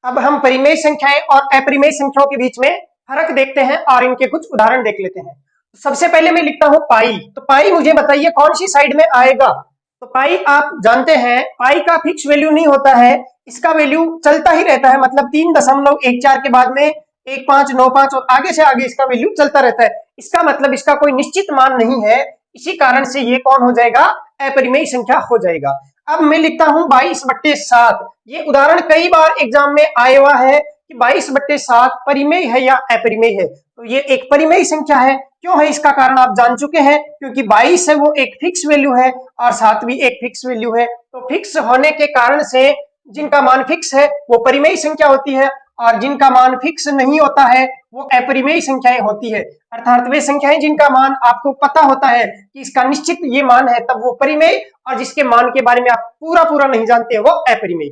अब हम परिमेय संख्याएं और अपरिमेय संख्याओं के बीच में फर्क देखते हैं और इनके कुछ उदाहरण देख लेते हैं। सबसे पहले मैं लिखता हूं पाई। तो पाई मुझे बताइए कौन सी साइड में आएगा। तो पाई आप जानते हैं पाई का फिक्स वैल्यू नहीं होता है, इसका वैल्यू चलता ही रहता है, मतलब 3.14 के बाद में 1595 और आगे से आगे इसका वैल्यू चलता रहता है। इसका मतलब इसका कोई निश्चित मान नहीं है, इसी कारण से ये कौन हो जाएगा, अपरिमेय संख्या हो जाएगा। अब मैं लिखता हूं 22/7। ये उदाहरण कई बार एग्जाम में आया हुआ है कि 22/7 परिमेय है या अपरिमेय है। तो ये एक परिमेय संख्या है। क्यों है इसका कारण आप जान चुके हैं, क्योंकि 22 है वो एक फिक्स वैल्यू है और 7 भी एक फिक्स वैल्यू है। तो फिक्स होने के कारण से जिनका मान फिक्स है वो परिमेय संख्या होती है और जिनका मान फिक्स नहीं होता है वो अपरिमेय संख्याएं होती है। अर्थात वे संख्याएं जिनका मान आपको पता होता है कि इसका निश्चित ये मान है तब वो परिमेय, और जिसके मान के बारे में आप पूरा पूरा नहीं जानते वो अपरिमेय।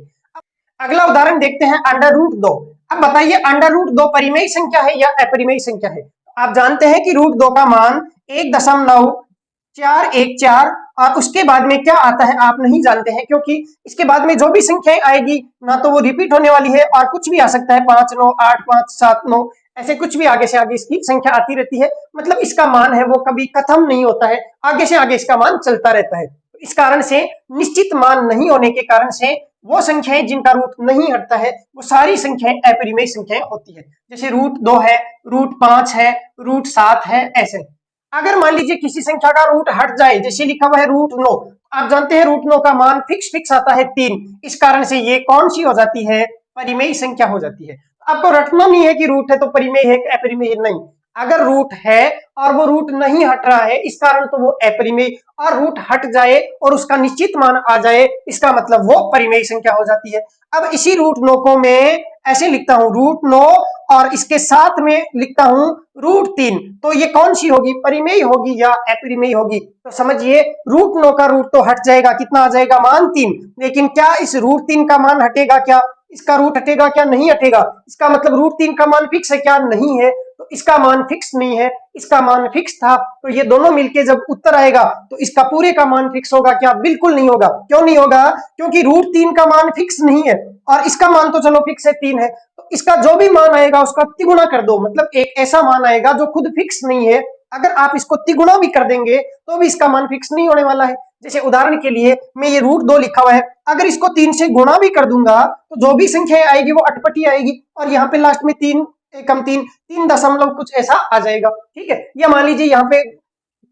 अगला उदाहरण देखते हैं √2। अब बताइए √2 परिमेय संख्या है या अपरिमेय संख्या है। आप जानते हैं कि √2 का मान 1.414 और उसके बाद में क्या आता है आप नहीं जानते हैं, क्योंकि इसके बाद में जो भी संख्याएं आएगी ना तो वो रिपीट होने वाली है और कुछ भी आ सकता है, 5 9 8 5 7 9 ऐसे कुछ भी आगे से आगे इसकी संख्या आती रहती है। मतलब इसका मान है वो कभी खत्म नहीं होता है, आगे से आगे इसका मान चलता रहता है। इस कारण से निश्चित मान नहीं होने के कारण से वो संख्याएं जिनका रूट नहीं हटता है वो सारी संख्याएं अपरिमेय संख्याएं होती है। जैसे √2 है, √5 है, √7 है, ऐसे। अगर मान लीजिए किसी संख्या का रूट हट जाए, जैसे लिखा हुआ है √9, आप जानते हैं √9 का मान फिक्स आता है 3, इस कारण से ये कौन सी हो जाती है, परिमेय संख्या हो जाती है। आपको रटना नहीं है कि रूट है तो परिमेय है, अपरिमेय है, नहीं। अगर रूट है और वो रूट नहीं हट रहा है इस कारण तो वो अपरिमेय, और रूट हट जाए और उसका निश्चित मान आ जाए इसका मतलब वो परिमेय संख्या हो जाती है। अब इसी √9 को मैं ऐसे लिखता हूं √9 और इसके साथ में लिखता हूं √3, तो ये कौन सी होगी, परिमेय होगी या अपरिमेय होगी। तो समझिए √9 का रूट तो हट जाएगा, कितना आ जाएगा, मान 3, लेकिन क्या इस √3 का मान हटेगा, क्या इसका रूट हटेगा, क्या नहीं हटेगा। इसका मतलब √3 का मान फिक्स है क्या, नहीं है, तो इसका मान फिक्स नहीं है, इसका मान फिक्स था। तो ये दोनों मिलके जब उत्तर आएगा तो इसका पूरे का मान फिक्स होगा क्या, बिल्कुल नहीं होगा। क्यों नहीं होगा, क्योंकि √3 का मान फिक्स नहीं है और इसका मान तो चलो फिक्स है 3 है, तो इसका जो भी मान आएगा उसका तिगुना कर दो, मतलब एक ऐसा मान आएगा जो खुद फिक्स नहीं है, अगर आप इसको तिगुना भी कर देंगे तो भी इसका मान फिक्स नहीं होने वाला है। जैसे उदाहरण के लिए मैं ये √2 लिखा हुआ है, अगर इसको 3 से गुणा भी कर दूंगा तो जो भी संख्या आएगी वो अटपटी आएगी और यहाँ पे लास्ट में 3 एकम 3 दशमलव कुछ ऐसा आ जाएगा, ठीक है। या मान लीजिए यहाँ पे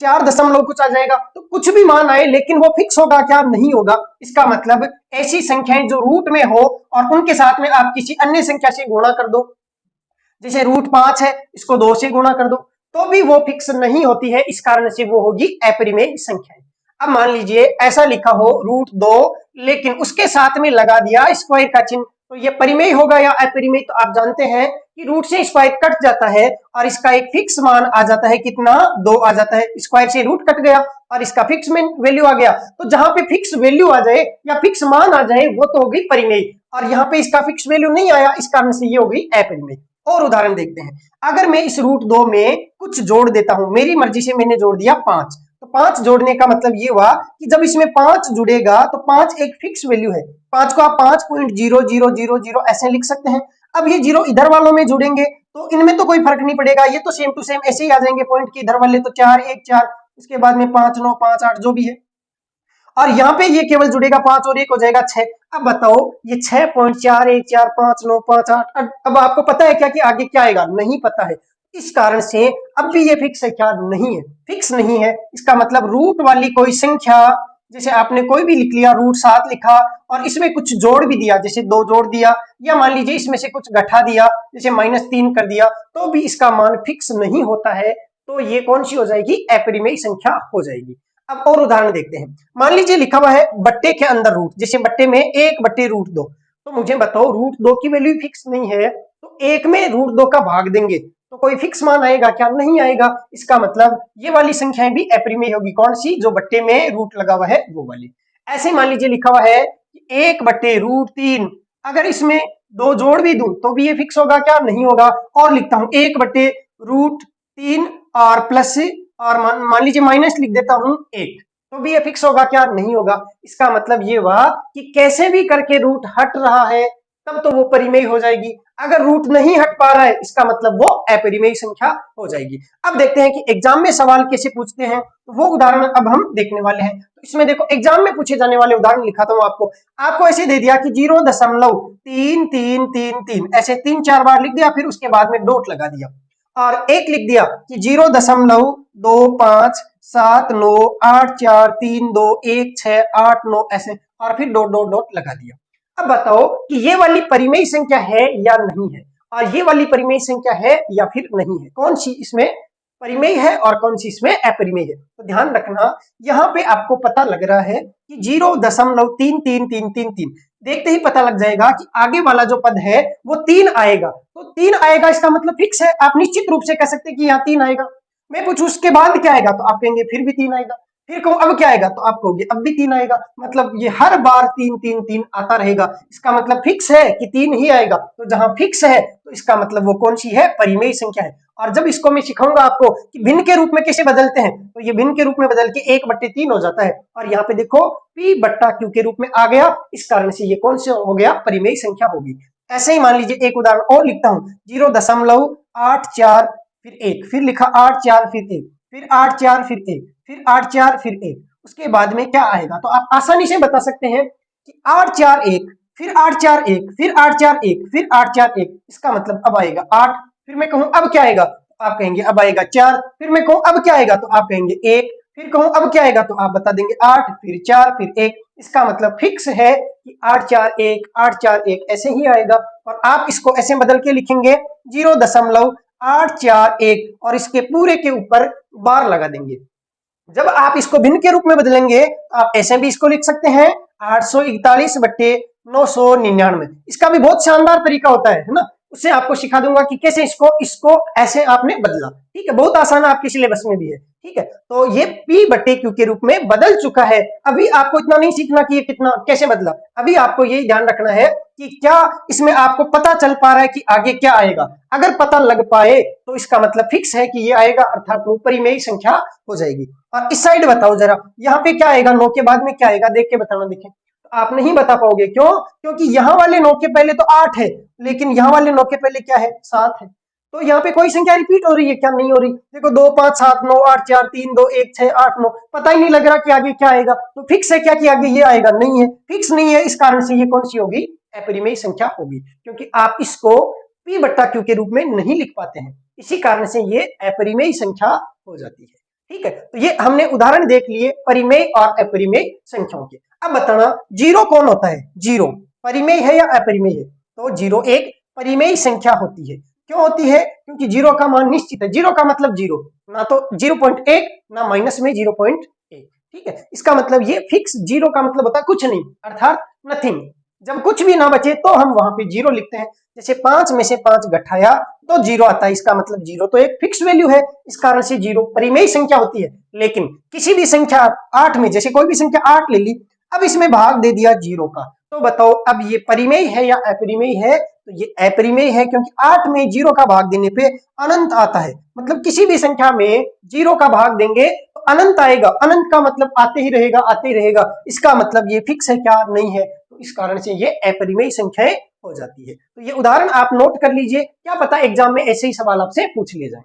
4 दशमलव कुछ आ जाएगा, तो कुछ भी मान आए लेकिन वो फिक्स होगा क्या, नहीं होगा। इसका मतलब ऐसी संख्याएं जो रूट में हो और उनके साथ में आप किसी अन्य संख्या से गुणा कर दो, जैसे √5 है इसको 2 से गुणा कर दो, तो भी वो फिक्स नहीं होती है, इस कारण से वो होगी अपरिमेय संख्या। अब मान लीजिए ऐसा लिखा हो √2 लेकिन उसके साथ में लगा दिया स्क्वायर का चिन्ह, तो ये परिमेय होगा या अपरिमेय। तो आप जानते हैं कि रूट से स्क्वायर कट जाता है और इसका एक फिक्स मान आ जाता है, कितना, 2 आ जाता है। स्क्वायर से रूट कट गया और इसका फिक्स वैल्यू आ गया, तो जहां पे फिक्स वैल्यू आ जाए या फिक्स मान आ जाए वो तो होगी परिमेय, और यहाँ पे इसका फिक्स वैल्यू नहीं आया इस कारण से ये होगी अपरिमेय। और उदाहरण देखते हैं, अगर मैं इस √2 में कुछ जोड़ देता हूं, मेरी मर्जी से मैंने जोड़ दिया 5, तो 5 जोड़ने का मतलब ये हुआ कि जब इसमें 5 जुड़ेगा तो 5 एक फिक्स वैल्यू है, 5 को आप 5.0000 ऐसे लिख सकते हैं। अब ये 0 इधर वालों में जुड़ेंगे तो इनमें तो कोई फर्क नहीं पड़ेगा, ये तो सेम टू सेम ऐसे ही आ जाएंगे पॉइंट के इधर वाले, तो 4 1 4, उसके बाद में 5 9 5 8 जो भी है, और यहाँ पे ये केवल जुड़ेगा 5 और 1 हो जाएगा 6। अब बताओ ये 6.414595 अब आपको पता है क्या कि आगे क्या आएगा, नहीं पता है, इस कारण से अब भी ये फिक्स है क्या, नहीं है, फिक्स नहीं है। इसका मतलब रूट वाली कोई संख्या, जैसे आपने कोई भी लिख लिया, √7 लिखा और इसमें कुछ जोड़ भी दिया, जैसे 2 जोड़ दिया, या मान लीजिए इसमें से कुछ घटा दिया, जैसे -3 कर दिया, तो भी इसका मान फिक्स नहीं होता है, तो ये कौन सी हो जाएगी, अपरिमेय संख्या हो जाएगी। अब और उदाहरण देखते हैं, मान लीजिए लिखा हुआ है बट्टे के अंदर रूट, जैसे बट्टे में 1/√2, तो मुझे बताओ √2 की वैल्यू फिक्स नहीं है, तो 1 में √2 का भाग देंगे तो कोई फिक्स मान आएगा क्या, नहीं आएगा। इसका मतलब ये वाली संख्याएं भी अपरिमेय होगी, कौन सी, जो बट्टे में रूट लगा हुआ है वो वाली। ऐसे मान लीजिए लिखा हुआ है 1/√3, अगर इसमें 2 जोड़ भी दूं तो भी ये फिक्स होगा क्या, नहीं होगा। और लिखता हूं 1/√3 और प्लस, और मान लीजिए माइनस लिख देता हूं 1, तो भी ये फिक्स होगा क्या, नहीं होगा। इसका मतलब ये हुआ कि कैसे भी करके रूट हट रहा है तब तो वो परिमेय हो जाएगी। अगर रूट नहीं हट पा रहा है इसका मतलब वो अपरिमेय संख्या हो जाएगी। अब देखते हैं कि एग्जाम में सवाल कैसे पूछते हैं, तो वो उदाहरण अब हम देखने वाले हैं। तो इसमें देखो एग्जाम में पूछे जाने वाले उदाहरण लिखाता हूं आपको ऐसे दे दिया कि 0.3333 ऐसे 3-4 बार लिख दिया, फिर उसके बाद में डॉट लगा दिया, और एक लिख दिया कि 0.257984321689 ऐसे, और फिर डॉट डॉट डॉट लगा दिया। अब बताओ कि ये वाली परिमेय संख्या है या नहीं है, और ये वाली परिमेय संख्या है या फिर नहीं है, कौन सी इसमें परिमेय है और कौन सी इसमें अपरिमेय है। तो ध्यान रखना, यहाँ पे आपको पता लग रहा है कि 0.33333, देखते ही पता लग जाएगा कि आगे वाला जो पद है वो 3 आएगा। तो 3 आएगा इसका मतलब फिक्स है, आप निश्चित रूप से कह सकते हैं कि यहाँ 3 आएगा। मैं पूछूं उसके बाद क्या आएगा, तो आप कहेंगे फिर भी 3 आएगा। फिर कहूं अब क्या आएगा, तो आप कहोगे अब भी 3 आएगा। मतलब ये हर बार 3 आता रहेगा, इसका मतलब फिक्स है कि 3 ही आएगा। तो जहां फिक्स है तो इसका मतलब वो कौन सी है, परिमेय संख्या है। और जब इसको मैं सिखाऊंगा आपको कि भिन्न के रूप में कैसे बदलते हैं, तो ये भिन्न के रूप में बदल के 1/3 हो जाता है, और यहाँ पे देखो P/Q के रूप में आ गया, इस कारण से ये कौन से हो गया, परिमेय संख्या होगी। ऐसे ही मान लीजिए एक उदाहरण और लिखता हूं, 0.84 फिर 1, फिर लिखा 84 फिर 1, फिर 84 फिर 1, फिर 84 फिर 1, उसके बाद में क्या आएगा। तो आप आसानी से बता सकते हैं कि 841 फिर 841 फिर 841 फिर 841, इसका मतलब अब आएगा 8। फिर मैं कहूं अब क्या आएगा, तो आप कहेंगे अब आएगा 4। फिर मैं कहूं अब क्या आएगा, तो आप कहेंगे 1। फिर कहूं अब क्या आएगा, तो आप बता देंगे 8 फिर 4 फिर 1। इसका मतलब फिक्स है कि 841 ऐसे ही आएगा, और आप इसको ऐसे बदल के लिखेंगे 0.841 और इसके पूरे के ऊपर बार लगा देंगे। जब आप इसको भिन्न के रूप में बदलेंगे तो आप ऐसे भी इसको लिख सकते हैं 841/999। इसका भी बहुत शानदार तरीका होता है ना, उससे आपको सिखा दूंगा कि कैसे इसको ऐसे आपने बदला। ठीक है, बहुत आसान है, आपके सिलेबस में भी है। ठीक है, तो ये P/Q के रूप में बदल चुका है। अभी आपको इतना नहीं सीखना कि ये कितना कैसे बदला, अभी आपको ये ध्यान रखना है कि क्या इसमें आपको पता चल पा रहा है कि आगे क्या आएगा। अगर पता लग पाए तो इसका मतलब फिक्स है कि ये आएगा, अर्थात वो परिमेय संख्या हो जाएगी। और इस साइड बताओ जरा, यहाँ पे क्या आएगा, 9 के बाद में क्या आएगा, देख के बताना। देखें, आप नहीं बता पाओगे, क्यों, क्योंकि यहाँ वाले 9 के पहले तो 8 है, लेकिन यहाँ वाले 9 के पहले क्या है, 7 है। तो यहाँ पे कोई संख्या रिपीट हो रही है क्या, नहीं हो रही। देखो 2 5 7 9 8 4 3 2 1 6 8 9, पता ही नहीं लग रहा कि आगे क्या आएगा। तो फिक्स है क्या कि आगे ये आएगा, नहीं है, फिक्स नहीं है। इस कारण से ये कौन सी होगी, अपरिमेय संख्या होगी, क्योंकि आप इसको P/Q के रूप में नहीं लिख पाते हैं, इसी कारण से ये अपरिमेय संख्या हो जाती है। ठीक है, तो ये हमने उदाहरण देख लिए परिमेय और अपरिमेय संख्याओं के। अब बताना जीरो कौन होता है, जीरो परिमेय है या अपरिमेय है। तो जीरो एक परिमेय संख्या होती है। क्यों होती है, क्योंकि जीरो का मान निश्चित है। जीरो का मतलब जीरो, ना तो 0.1 ना माइनस में 0.1। ठीक है, इसका मतलब ये फिक्स, जीरो का मतलब होता है कुछ नहीं, अर्थात नथिंग। जब कुछ भी ना बचे तो हम वहां पे जीरो लिखते हैं। जैसे 5 में से 5 घटाया तो जीरो आता है, इसका मतलब जीरो तो एक फिक्स वैल्यू है, इस कारण से जीरो परिमेय संख्या होती है। लेकिन किसी भी संख्या 8 में, जैसे कोई भी संख्या 8 ले ली, अब इसमें भाग दे दिया जीरो का, तो बताओ अब ये परिमेय है या अपरिमेय है। तो ये अपरिमेय है, क्योंकि 8 में जीरो का भाग देने पे अनंत आता है। मतलब किसी भी संख्या में जीरो का भाग देंगे तो अनंत आएगा, अनंत का मतलब आते ही रहेगा आते ही रहेगा। इसका मतलब ये फिक्स है क्या, नहीं है। तो इस कारण से ये अपरिमेय संख्याएं हो जाती है। तो ये उदाहरण आप नोट कर लीजिए, क्या पता एग्जाम में ऐसे ही सवाल आपसे पूछ लिए जाए।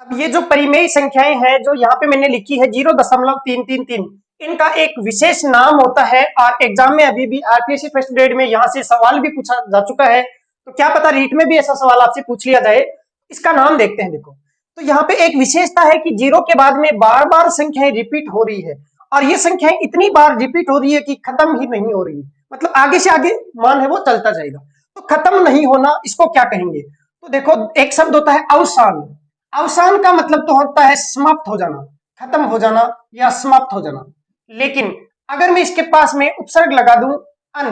अब ये जो परिमेय संख्याएं हैं जो यहाँ पे मैंने लिखी है 0.333, इनका एक विशेष नाम होता है, और एग्जाम में अभी भी आरपीएससी फर्स्ट ग्रेड में यहाँ से सवाल भी पूछा जा चुका है। तो क्या पता रीट में भी ऐसा सवाल आपसे पूछ लिया जाए। इसका नाम देखते हैं। देखो, तो यहाँ पे एक विशेषता है कि जीरो के बाद में बार बार संख्याएं रिपीट हो रही है, और ये संख्याएं इतनी बार रिपीट हो रही है कि खत्म ही नहीं हो रही, मतलब आगे से आगे मान है वो चलता जाएगा। तो खत्म नहीं होना, इसको क्या कहेंगे। तो देखो, एक शब्द होता है अवसान। अवसान का मतलब तो होता है समाप्त हो जाना, खत्म हो जाना या समाप्त हो जाना। लेकिन अगर मैं इसके पास में उपसर्ग लगा दूं अन,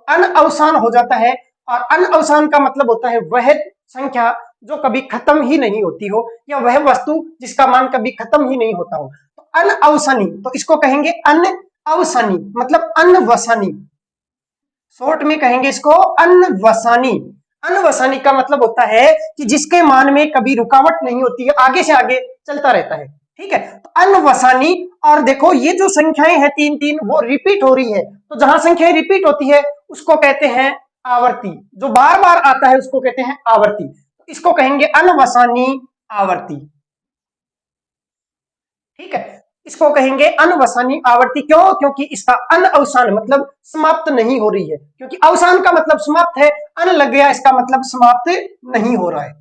अन अवसान हो जाता है। और अन अवसान का मतलब होता है वह संख्या जो कभी खत्म ही नहीं होती हो, या वह वस्तु जिसका मान कभी खत्म ही नहीं होता हो। तो अन अवसानी, तो इसको कहेंगे अन अवसानी, मतलब अनवसानी। शॉर्ट में कहेंगे इसको अनवसानी। अनवसानी का मतलब होता है कि जिसके मान में कभी रुकावट नहीं होती है, आगे से आगे चलता रहता है। ठीक है, तो अनवसानी। और देखो ये जो संख्याएं हैं 3 3 वो रिपीट हो रही है, तो जहां संख्याएं रिपीट होती है उसको कहते हैं आवर्ती, जो बार बार आता है उसको कहते हैं आवर्ती, इसको कहेंगे अनवसानी आवर्ती। ठीक है, इसको कहेंगे अनवसानी आवर्ती। क्यों? क्योंकि इसका अन अवसान मतलब समाप्त नहीं हो रही है, क्योंकि अवसान का मतलब समाप्त है, अन लग गया इसका मतलब समाप्त नहीं हो रहा है।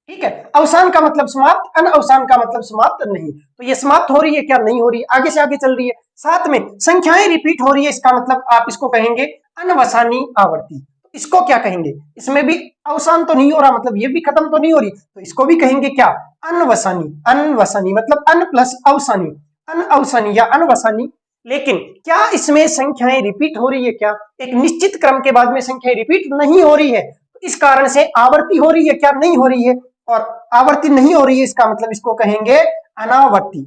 ठीक है, अवसान का मतलब समाप्त, अन अवसान का मतलब समाप्त नहीं। तो ये समाप्त हो रही है क्या? नहीं हो रही, आगे से आगे चल रही है। साथ में संख्याएं रिपीट हो रही है, इसका मतलब आप इसको कहेंगे अनवसानी आवर्ती। इसको क्या कहेंगे? इसमें भी अवसान तो नहीं हो रहा, मतलब ये भी खत्म तो नहीं हो रही, तो इसको भी कहेंगे क्या? अनवसानी। अनवसानी मतलब अन प्लस अवसानी, अनअवसानी या अनवसानी। लेकिन क्या इसमें संख्याएं रिपीट हो रही है क्या? एक निश्चित क्रम के बाद में संख्याएं रिपीट नहीं हो रही है, इस कारण से आवर्ती हो रही है क्या? नहीं हो रही है। और आवर्ती नहीं हो रही है, इसका मतलब इसको कहेंगे अनावर्ती।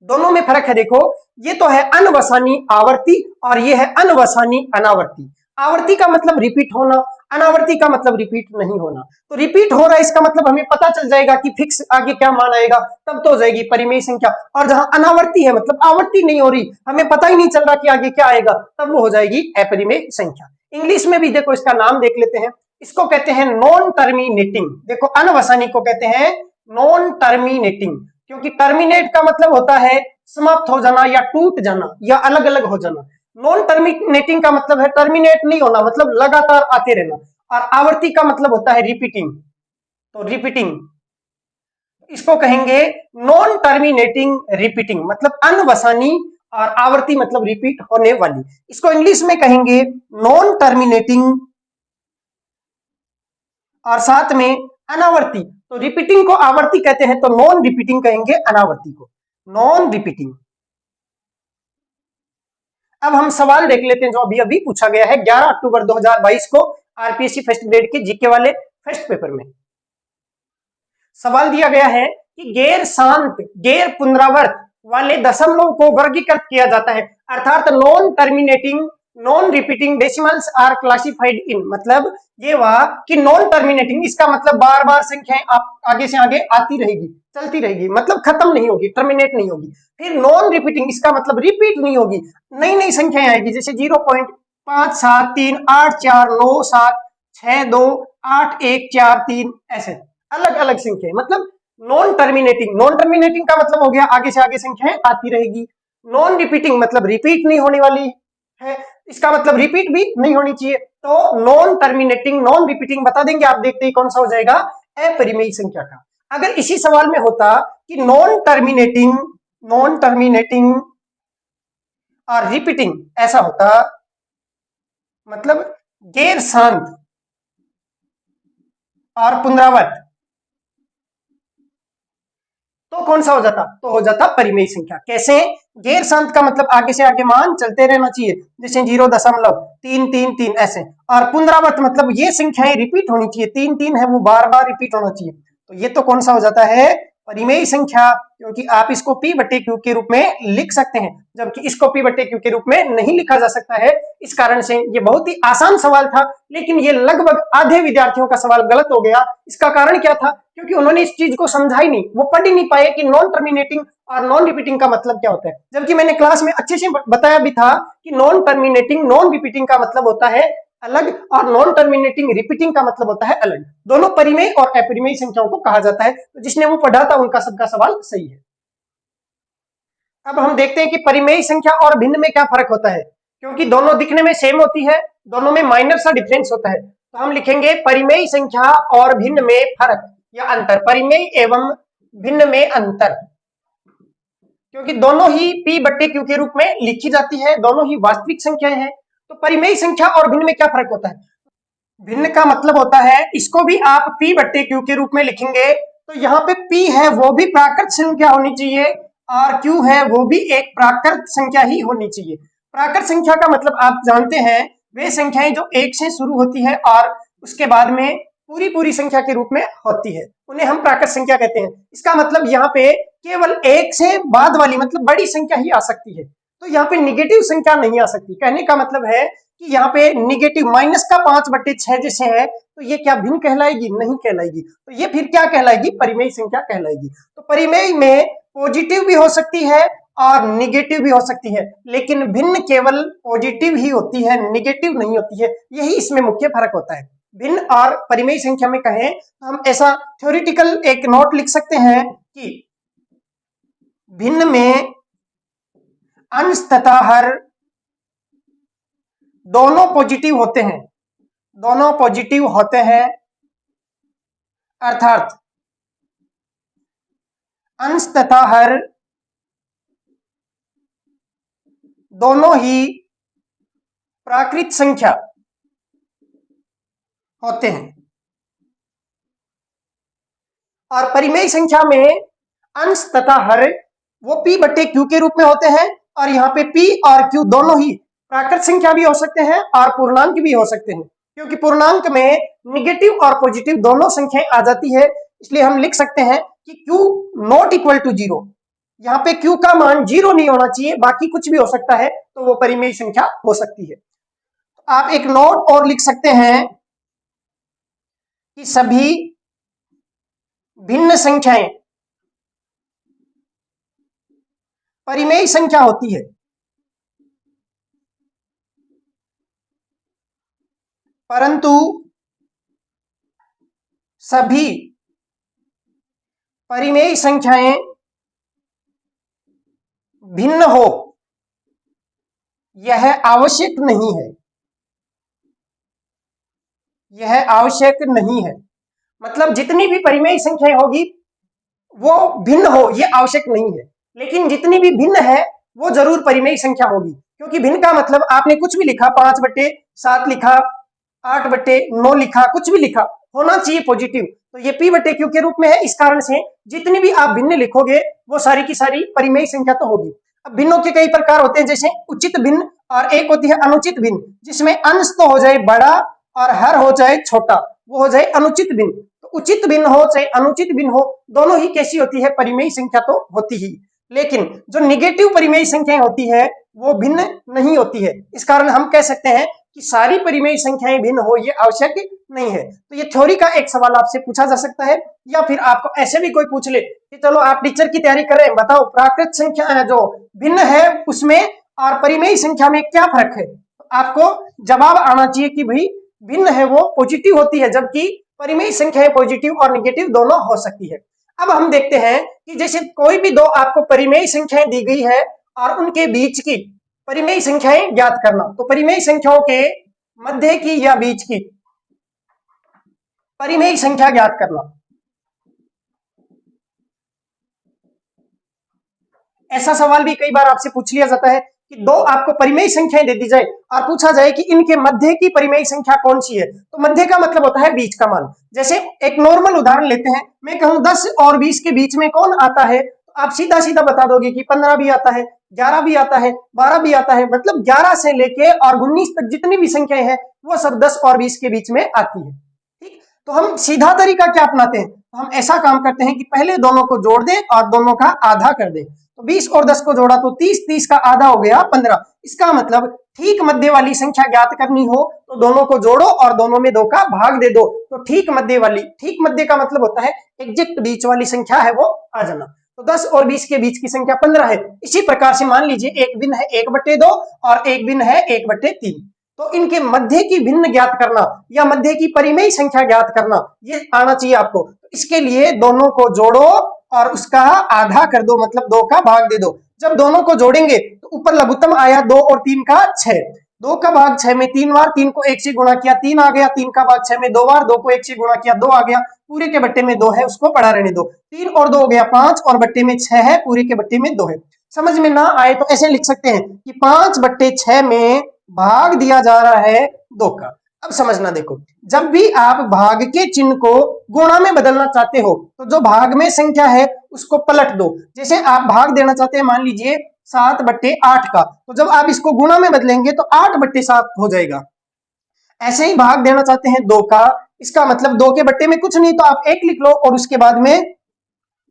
दोनों में फर्क है, देखो ये तो है अनवसानी आवर्ती और ये है अनवसानी अनावर्ती। आवर्ती का मतलब रिपीट होना, अनावर्ती का मतलब रिपीट नहीं होना। तो रिपीट हो रहा है इसका मतलब हमें पता चल जाएगा कि फिक्स आगे क्या मान आएगा, तब तो हो जाएगी परिमेय संख्या। और जहां अनावर्ती है मतलब आवर्ती नहीं हो रही, हमें पता ही नहीं चल रहा कि आगे क्या आएगा, तब वो हो जाएगी अपरिमेय संख्या। इंग्लिश में भी देखो इसका नाम देख लेते हैं, इसको कहते हैं नॉन टर्मिनेटिंग। देखो अनवसानी को कहते हैं नॉन टर्मिनेटिंग, क्योंकि टर्मिनेट का मतलब होता है समाप्त हो जाना या टूट जाना या अलग अलग हो जाना। नॉन टर्मिनेटिंग का मतलब है टर्मिनेट नहीं होना, मतलब लगातार आते रहना। और आवर्ती का मतलब होता है रिपीटिंग, तो रिपीटिंग, इसको कहेंगे नॉन टर्मिनेटिंग रिपीटिंग, मतलब अनवसानी, और आवर्ती मतलब रिपीट होने वाली। इसको इंग्लिश में कहेंगे नॉन टर्मिनेटिंग और साथ में अनावर्ती। तो रिपीटिंग को आवर्ती कहते हैं, तो नॉन रिपीटिंग कहेंगे अनावर्ती को, नॉन रिपीटिंग। अब हम सवाल देख लेते हैं जो अभी अभी पूछा गया है 11 अक्टूबर 2022 को आरपीएससी फर्स्ट ग्रेड के जीके वाले फर्स्ट पेपर में। सवाल दिया गया है कि गैर शांत गैर पुनरावर्त वाले दशमलव को वर्गीकृत किया जाता है, अर्थात non terminating non repeating decimals are classified in. मतलब ये हुआ कि नॉन टर्मिनेटिंग, इसका मतलब बार बार संख्याएं आप आगे से आगे आती रहेगी, चलती रहेगी, मतलब खत्म नहीं होगी, टर्मिनेट नहीं होगी। फिर नॉन रिपीटिंग, इसका मतलब रिपीट नहीं होगी, नई नई संख्याएं आएगी, जैसे 0.573 8 4 9 7 6 2 8 1 4 3, ऐसे अलग अलग संख्याएं। मतलब नॉन टर्मिनेटिंग, नॉन टर्मिनेटिंग का मतलब हो गया आगे से आगे संख्याएं आती रहेगी। नॉन रिपीटिंग मतलब रिपीट नहीं होने वाली है, इसका मतलब रिपीट भी नहीं होनी चाहिए। तो नॉन टर्मिनेटिंग नॉन रिपीटिंग बता देंगे आप, देखते ही कौन सा हो जाएगा, अपरिमेय संख्या का। अगर इसी सवाल में होता कि नॉन टर्मिनेटिंग और रिपीटिंग ऐसा होता, मतलब गैर शांत और पुनरावर्त, तो कौन सा हो जाता? तो हो जाता परिमेय संख्या। कैसे? गैर शांत का मतलब आगे से आगे मान चलते रहना चाहिए, जैसे 0.333 ऐसे। और पुनरावर्त मतलब ये संख्याएं रिपीट होनी चाहिए, 3 3 है वो बार बार रिपीट होना चाहिए। तो ये तो कौन सा हो जाता है? परिमेय संख्या, क्योंकि आप इसको P बटे Q के रूप में लिख सकते हैं, जबकि इसको P बटे Q के रूप में नहीं लिखा जा सकता है। इस कारण से ये बहुत ही आसान सवाल था, लेकिन ये लगभग आधे विद्यार्थियों का सवाल गलत हो गया। इसका कारण क्या था? क्योंकि उन्होंने इस चीज को समझा ही नहीं, वो पढ़ ही नहीं पाए कि नॉन टर्मिनेटिंग और नॉन रिपीटिंग का मतलब क्या होता है। जबकि मैंने क्लास में अच्छे से बताया भी था कि नॉन टर्मिनेटिंग नॉन रिपीटिंग का मतलब होता है अलग, और नॉन टर्मिनेटिंग रिपीटिंग का मतलब होता है अलग। दोनों परिमेय और अपरिमेय संख्याओं को कहा जाता है। तो जिसने वो पढ़ा था उनका सबका सवाल सही है। अब हम देखते हैं कि परिमेय संख्या और भिन्न में क्या फर्क होता है, क्योंकि दोनों दिखने में सेम होती है, दोनों में माइनर सा डिफरेंस होता है। तो हम लिखेंगे परिमेय संख्या और भिन्न में फर्क या अंतर, परिमेय एवं भिन्न में अंतर, क्योंकि दोनों ही P बट्टे Q के रूप में लिखी जाती है, दोनों ही वास्तविक संख्याएं हैं। तो परिमेय संख्या और भिन्न में क्या फर्क होता है? भिन्न का मतलब होता है, इसको भी आप P बट्टे Q के रूप में लिखेंगे, तो यहाँ पे P है वो भी प्राकृत संख्या होनी चाहिए और Q है वो भी एक प्राकृत संख्या ही होनी चाहिए। प्राकृत संख्या का मतलब आप जानते हैं, वे संख्याएं जो 1 से शुरू होती है और उसके बाद में पूरी पूरी संख्या के रूप में होती है, उन्हें हम प्राकृत संख्या कहते हैं। इसका मतलब यहाँ पे केवल 1 से बाद वाली मतलब बड़ी संख्या ही आ सकती है, तो यहाँ पे निगेटिव संख्या नहीं आ सकती। कहने का मतलब है कि यहाँ पे निगेटिव माइनस का 5/6 जैसे है, तो ये क्या भिन्न कहलाएगी? नहीं कहलाएगी। तो ये फिर क्या कहलाएगी? परिमेय संख्या कहलाएगी। तो परिमेय में पॉजिटिव भी हो सकती है और निगेटिव भी हो सकती है, लेकिन भिन्न केवल पॉजिटिव ही होती है, निगेटिव नहीं होती है। यही इसमें मुख्य फर्क होता है। भिन्न और परिमेय संख्या में कहें तो हम ऐसा थ्योरेटिकल एक नोट लिख सकते हैं कि भिन्न में अंश तथा हर दोनों पॉजिटिव होते हैं, दोनों पॉजिटिव होते हैं, अर्थात अंश तथा हर दोनों ही प्राकृत संख्या होते हैं। और परिमेय संख्या में अंश तथा हर वो p बटे q के रूप में होते हैं, और यहाँ पे p और q दोनों ही प्राकृत संख्या भी हो सकते हैं और पूर्णांक भी हो सकते हैं, क्योंकि पूर्णांक में निगेटिव और पॉजिटिव दोनों संख्याएं आ जाती है। इसलिए हम लिख सकते हैं कि q नॉट इक्वल टू 0। यहाँ पे q का मान 0 नहीं होना चाहिए, बाकी कुछ भी हो सकता है, तो वो परिमेय संख्या हो सकती है। आप एक नोट और लिख सकते हैं कि सभी भिन्न संख्याएं परिमेय संख्या होती है, परंतु सभी परिमेय संख्याएं भिन्न हो यह आवश्यक नहीं है, यह आवश्यक नहीं है। मतलब जितनी भी परिमेय संख्याएं होगी वो भिन्न हो ये आवश्यक नहीं है, लेकिन जितनी भी भिन्न है वो जरूर परिमेय संख्या होगी, क्योंकि भिन्न का मतलब आपने कुछ भी लिखा, 5/7 लिखा, 8/9 लिखा, कुछ भी लिखा, होना चाहिए पॉजिटिव। तो ये p बटे q के रूप में है। इस कारण से जितनी भी आप भिन्न लिखोगे वो सारी की सारी परिमेय संख्या तो होगी। अब भिन्नों के कई प्रकार होते हैं, जैसे उचित भिन्न और एक होती है अनुचित भिन्न, जिसमें अंश तो हो जाए बड़ा और हर हो जाए छोटा, वो हो जाए अनुचित भिन्न। तो उचित भिन्न हो चाहे अनुचित भिन्न हो, दोनों ही कैसी होती है, परिमेय संख्या तो होती ही, लेकिन जो निगेटिव परिमेय संख्याएं होती है वो भिन्न नहीं होती है। इस कारण हम कह सकते हैं कि सारी परिमेय संख्याएं भिन्न हो ये आवश्यक नहीं है। तो ये थ्योरी का एक सवाल आपसे पूछा जा सकता है, या फिर आपको ऐसे भी कोई पूछ ले कि चलो आप टीचर की तैयारी कर रहे हैं, बताओ प्राकृत संख्या जो भिन्न है उसमें और परिमेय संख्या में क्या फर्क है। तो आपको जवाब आना चाहिए कि भाई भिन्न है वो पॉजिटिव होती है, जबकि परिमेय संख्याएं पॉजिटिव और निगेटिव दोनों हो सकती है। अब हम देखते हैं कि जैसे कोई भी दो आपको परिमेय संख्याएं दी गई है और उनके बीच की परिमेय संख्याएं ज्ञात करना। तो परिमेय संख्याओं के मध्य की या बीच की परिमेय संख्या ज्ञात करना, ऐसा सवाल भी कई बार आपसे पूछ लिया जाता है कि दो आपको परिमेय संख्याएं दे दी जाए और पूछा जाए कि इनके मध्य की परिमेय संख्या कौन सी है। तो मध्य का मतलब होता है बीच का मान। जैसे एक नॉर्मल उदाहरण लेते हैं, मैं कहूं 10 और 20 के बीच में कौन आता है, तो आप सीधा सीधा बता दोगे कि 15 भी आता है, 11 भी आता है, 12 भी आता है। मतलब 11 से लेके और 19 तक जितनी भी संख्याएं हैं वो सब 10 और 20 के बीच में आती है। ठीक, तो हम सीधा तरीका क्या अपनाते हैं, तो हम ऐसा काम करते हैं कि पहले दोनों को जोड़ दें और दोनों का आधा कर दें। तो 20 और 10 को जोड़ा तो 30, 30 का आधा हो गया 15। इसका मतलब ठीक मध्य वाली संख्या ज्ञात करनी हो तो दोनों को जोड़ो और दोनों में 2 का भाग दे दो। तो ठीक मध्य वाली, ठीक मध्य का मतलब होता है एग्जैक्ट बीच वाली संख्या है वो आ जाना। तो 10 और 20 के बीच की संख्या 15 है। इसी प्रकार से मान लीजिए एक भिन्न है 1/2 और एक भिन्न है 1/3। तो इनके मध्य की भिन्न ज्ञात करना या मध्य की परिमेय संख्या ज्ञात करना ये आना चाहिए आपको। तो इसके लिए दोनों को जोड़ो और उसका आधा कर दो, मतलब 2 का भाग दे दो। जब दोनों को जोड़ेंगे तो ऊपर लघुत्तम आया 2 और 3 का 6। 2 का भाग 6 में 3 बार, 3 को 1 से गुणा किया 3 आ गया। 3 का भाग 6 में 2 बार, 2 को 1 से गुणा किया 2 आ गया। पूरे के बट्टे में 2 है, उसको पड़ा रहने दो। 3 और 2 हो गया 5 और बट्टे में 6 है, पूरे के बट्टे में 2 है। समझ में ना आए तो ऐसे लिख सकते हैं कि 5/6 में भाग दिया जा रहा है 2 का। अब समझना देखो, जब भी आप भाग के चिन्ह को गुणा में बदलना चाहते हो तो जो भाग में संख्या है उसको पलट दो। जैसे आप भाग देना चाहते हैं मान लीजिए 7/8 का, तो जब आप इसको गुणा में बदलेंगे तो 8/7 हो जाएगा। ऐसे ही भाग देना चाहते हैं 2 का, इसका मतलब 2 के बट्टे में कुछ नहीं तो आप 1 लिख लो और उसके बाद में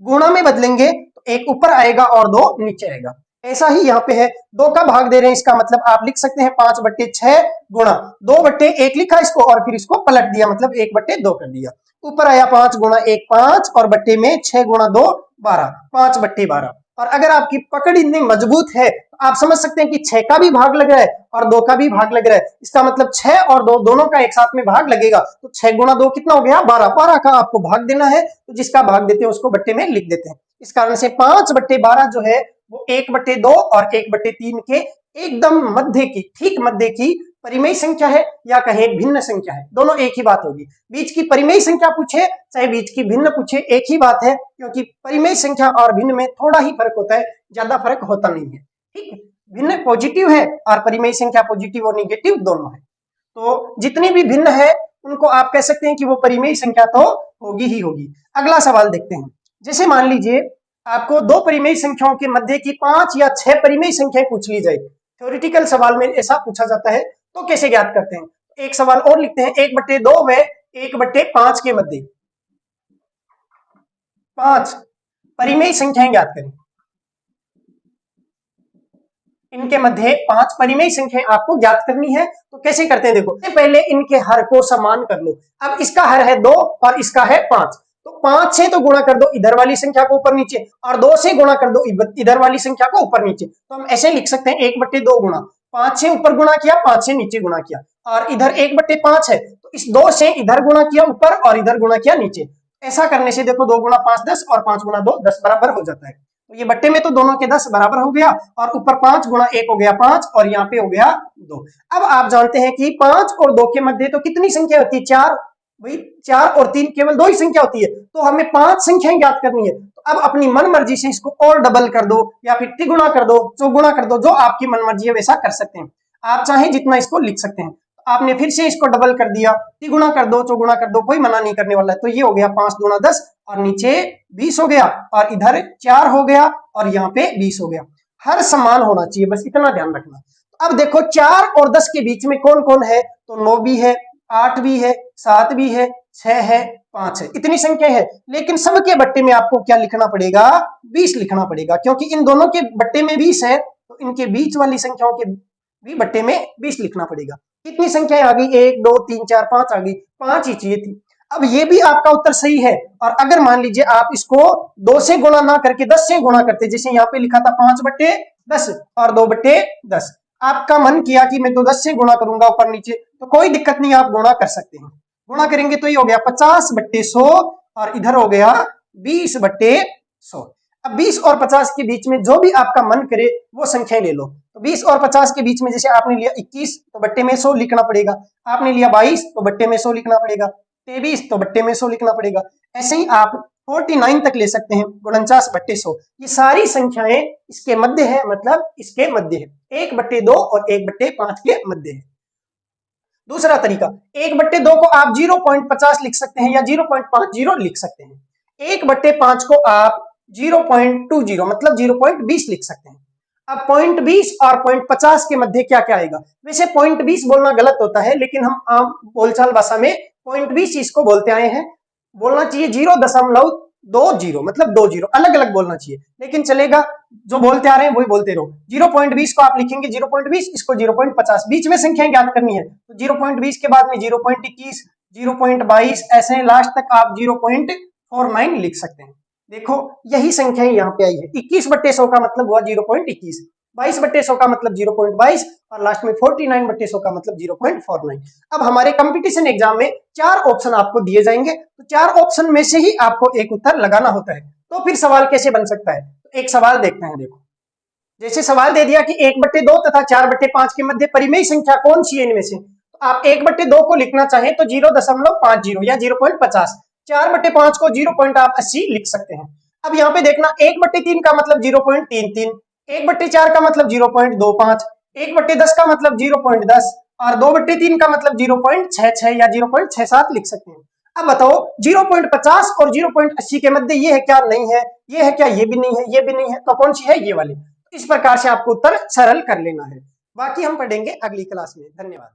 गुणा में बदलेंगे तो 1 ऊपर आएगा और 2 नीचे आएगा। ऐसा ही यहाँ पे है, 2 का भाग दे रहे हैं, इसका मतलब आप लिख सकते हैं 5/6 गुणा 2/1 लिखा इसको और फिर इसको पलट दिया, मतलब 1/2 कर दिया। ऊपर आया 5 गुणा 1 5 और बट्टे में 6 गुणा 2 12, 5/12। और अगर आपकी पकड़ इतनी मजबूत है तो आप समझ सकते हैं कि 6 का भी भाग लग रहा है और 2 का भी भाग लग रहा है। इसका मतलब 6 और 2 दोनों का एक साथ में भाग लगेगा, तो 6 गुणा 2 कितना हो गया? 12। 12 का आपको भाग देना है, तो जिसका भाग देते हैं उसको बट्टे में लिख देते हैं। इस कारण से 5/12 जो है वो 1/2 और 1/3 के एकदम मध्य की, ठीक मध्य की परिमेय संख्या है, या कहें भिन्न संख्या है, दोनों एक ही बात होगी। बीच की परिमेय संख्या पूछे चाहे बीच की भिन्न पूछे, एक ही बात है, क्योंकि परिमेय संख्या और भिन्न में थोड़ा ही फर्क होता है, ज्यादा फर्क होता नहीं है। ठीक है, भिन्न पॉजिटिव है और परिमेय संख्या पॉजिटिव और निगेटिव दोनों है, तो जितनी भी भिन्न है उनको आप कह सकते हैं कि वो परिमेय संख्या तो होगी ही होगी। अगला सवाल देखते हैं। जैसे मान लीजिए आपको दो परिमेय संख्याओं के मध्य की 5 या 6 परिमेय संख्याएं पूछ ली जाए, थ्योरेटिकल सवाल में ऐसा पूछा जाता है, तो कैसे ज्ञात करते हैं? एक सवाल और लिखते हैं, 1/2 व 1/5 के मध्य 5 परिमेय संख्याएं ज्ञात करें। इनके मध्य 5 परिमेय संख्याएं आपको ज्ञात करनी है, तो कैसे करते हैं? देखो, पहले इनके हर को समान कर लो। अब इसका हर है 2 और इसका है 5, तो 5 से तो गुणा कर दो इधर वाली संख्या को ऊपर नीचे, और 2 से गुणा कर दो इधर वाली संख्या को ऊपर नीचे। तो हम ऐसे लिख सकते हैं 1/2 गुणा 5 से ऊपर गुणा किया, 5 से नीचे गुणा किया, और इधर 1/5 है तो इस 2 से इधर गुणा किया ऊपर और इधर गुणा किया नीचे। ऐसा करने से देखो 2 गुणा 5 10 और 5 गुणा 2 10 बराबर हो जाता है। तो ये बट्टे में तो दोनों के 10 बराबर हो गया, और ऊपर 5 गुणा 1 हो गया 5, और यहाँ पे हो गया 2। अब आप जानते हैं कि 5 और 2 के मध्य तो कितनी संख्या होती है? 4। भाई 4 और 3 केवल 2 ही संख्या होती है, तो हमें 5 संख्याएं ज्ञात करनी है। तो अब अपनी मन मर्जी से इसको और डबल कर दो, या फिर तिगुना कर दो, चौगुना कर दो, जो आपकी मन मर्जी है वैसा कर सकते हैं। आप चाहे जितना इसको लिख सकते हैं। आपने फिर से इसको डबल कर दिया, तिगुना कर दो, चौगुना कर दो, कोई मना नहीं करने वाला है। तो ये हो गया 5 दूना 10 और नीचे 20 हो गया, और इधर 4 हो गया और यहाँ पे 20 हो गया। हर समान होना चाहिए, बस इतना ध्यान रखना। अब देखो 4 और 10 के बीच में कौन कौन है? तो 9 भी है, 8 भी है, 7 भी है, 6 है, 5 है, इतनी संख्या है। लेकिन सबके बट्टे में आपको क्या लिखना पड़ेगा? 20 लिखना पड़ेगा, क्योंकि इन दोनों के बट्टे में 20 है, तो इनके बीच वाली संख्याओं के भी बट्टे में 20 लिखना पड़ेगा। कितनी संख्याएं आ गई? 1 2 3 4 5 आ गई, 5 ही चाहिए थी। अब ये भी आपका उत्तर सही है। और अगर मान लीजिए आप इसको 2 से गुणा ना करके 10 से गुणा करते, जैसे यहाँ पे लिखा था 5/10 और 2/10, आपका मन किया कि मैं तो 10 से गुणा करूंगा ऊपर नीचे, तो कोई दिक्कत नहीं, आप गुणा कर सकते हैं। गुणा करेंगे तो ये हो गया 50/100 और इधर हो गया 20/100। अब 20 और 50 के बीच में जो भी आपका मन करे वो संख्या ले लो। तो 20 और 50 के बीच में जैसे आपने लिया 21 तो बट्टे में 100 लिखना पड़ेगा, आपने लिया 22 तो बट्टे में 100 लिखना पड़ेगा, 23 तो बट्टे में 100 लिखना पड़ेगा। ऐसे ही आप 49 तक ले सकते हैं, 49/100। ये सारी संख्याएं इसके मध्य है, मतलब इसके मध्य है, 1/2 और 1/5 के मध्य है। दूसरा तरीका, 1/2 को आप 0.50 लिख सकते हैं या 0.50 लिख सकते हैं। 1/5 को आप 0.20 मतलब 0.20 लिख सकते हैं। अब 0.20 और 0.50 के मध्य क्या क्या आएगा? वैसे 0.20 बोलना गलत होता है, लेकिन हम आम बोलचाल भाषा में 0.20 इसको बोलते आए हैं। बोलना चाहिए 0.20 मतलब 2 0 अलग अलग बोलना चाहिए, लेकिन चलेगा, जो बोलते आ रहे हैं वही बोलते रहो। 0.20 को आप लिखेंगे 0.20, इसको 0.50, बीच में संख्याएं ज्ञात करनी है। तो 0.20 के बाद में 0.21, 0.22, ऐसे लास्ट तक आप 0.49 लिख सकते हैं। देखो यही संख्याएं यहाँ पे आई है। 21/100 का मतलब हुआ 0.21, 22/100 का मतलब 0.22, और लास्ट में 49/100 का मतलब 0.49। अब हमारे कंपटीशन एग्जाम में 4 ऑप्शन आपको दिए जाएंगे, तो 4 ऑप्शन में से ही आपको एक उत्तर लगाना होता है। तो फिर सवाल कैसे बन सकता है? तो एक सवाल देखते हैं। देखो, जैसे सवाल दे दिया कि 1/2 तथा 4/5 के मध्य परिमेय संख्या कौन सी है इनमें से, तो आप 1/2 को लिखना चाहें तो 0.50 या 0.50, 4/5 को 0.80 लिख सकते हैं। अब यहाँ पे देखना, 1/3 का मतलब 0.33, 1/4 का मतलब 0.25, 1/10 का मतलब 0.10, और 2/3 का मतलब 0.66 या 0.67 लिख सकते हैं। अब बताओ 0.50 और 0.80 के मध्य ये है क्या? नहीं है। ये है क्या? ये भी नहीं है, ये भी नहीं है, तो कौन सी है? ये वाली। इस प्रकार से आपको उत्तर सरल कर लेना है। बाकी हम पढ़ेंगे अगली क्लास में। धन्यवाद।